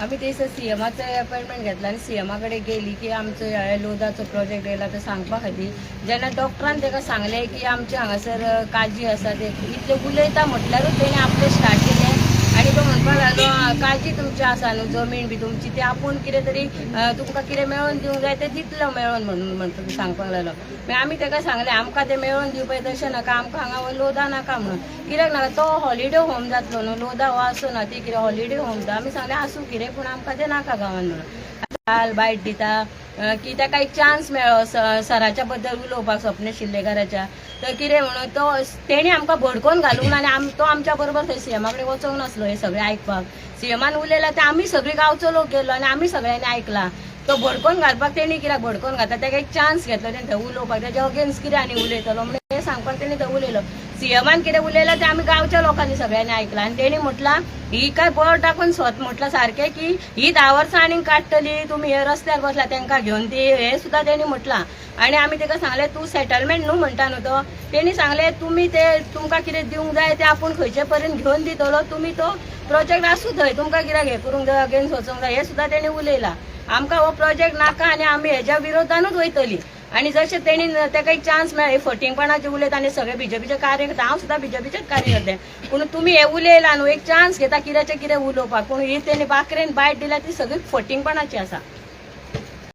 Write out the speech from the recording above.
आम्ही तेच सीएमाचं अपॉइंटमेंट घेतला आणि सीएमाकडे गेली की आमचं लोदाचो प्रोजेक्ट येयला तो सांगपा खातीर जेन्ना डॉक्टरान ताका सांगलें की आमचे हांगासर काळजी आसा ते इतले उलयता म्हटल्यारूच तेणी आपलें स्टार्ट केलें आणि तो म्हणपाक लागलो काळजी तुमची आसा न्हू जमीन बी तुमची ती आपूण कितें तरी तुमकां कितें मेळोवन दिवंक जाय तें दितलो मेळोवन म्हणून तो सांगपाक लागलो मागीर आमी ताका सांगलें आमकां तें मेळोवन दिवपाक तशें नाका आमकां हांगा लोदा नाका म्हणून कित्याक नाका तो हॉलिडे होम जातलो न्हू लोदा हो आसूं ना ती कितें हॉलिडे होम जाता आमी सांगलें आसूं कितें पूण आमकां तें नाका गांवांत म्हणून काल बायट दिता की ताका एक चान्स मेळ्ळो सराच्या बद्दल उलोवपाक स्वप्न शिल्लेकराच्या तर कितें म्हणून तो तेणी आमकां भडकोवन घालूंक ना आनी तो आमच्या बरोबर थंय सीएमा कडेन वचोंक नासलो हे सगळें आयकपाक सीएमान उलयला ते आमी सगळीं गांवचो लोक गेल्लो आनी आमी सगळ्यांनी आयकला तो भडकोवन घालपाक तेणी कित्याक भडकोवन घालता ताका एक चान्स घेतलो तेणी थंय उलोवपाक तेज्या अगेन्स्ट कितें आनी उलयतलो म्हणून हें सांगपाक तेणी थंय उलयलो सीएमान कितें उलयलां तें आमी गांवच्या लोकांनी सगळ्यांनी आयकलां आनी तेणी म्हटलां ही काय बळ टाकून स्वत म्हटलं सारकें की ही 10 वर्सां आनीक काडटली तुमी हे रस्त्यार बसला तांकां घेवन ती हें सुद्दां तेणी म्हटलां आनी आमी ताका सांगलें तूं सेटलमेंट न्हू म्हणटा न्हू तो तेणी सांगलें तुमी ते तुमकां कितें दिवंक जाय तें आपूण खंयचे पर्यंत घेवन दितलो तुमी तो प्रोजेक्ट आसूं थंय तुमकां कित्याक हें करूंक जाय अगेन्स्ट वचोंक जाय हें सुद्दां तेणी उलयलां आमकां हो प्रोजेक्ट नाका आनी आमी हेज्या विरोधानूच वयतलीं आणि जशें तेणी ताका एक चान्स मेळ्ळा फटिंगपणाचे उलयता आनी सगळे बीजेपीचे कार्यकर्ते हांव सुद्दां बीजेपीचेच कार्यकर्ते पूण तुमी हे उलयला न्हू एक चान्स घेता कित्याचें कितें उलोवपाक पूण ही तेणी बाकरेन बायट दिल्या ती सगळी फटिंगपणाची आसा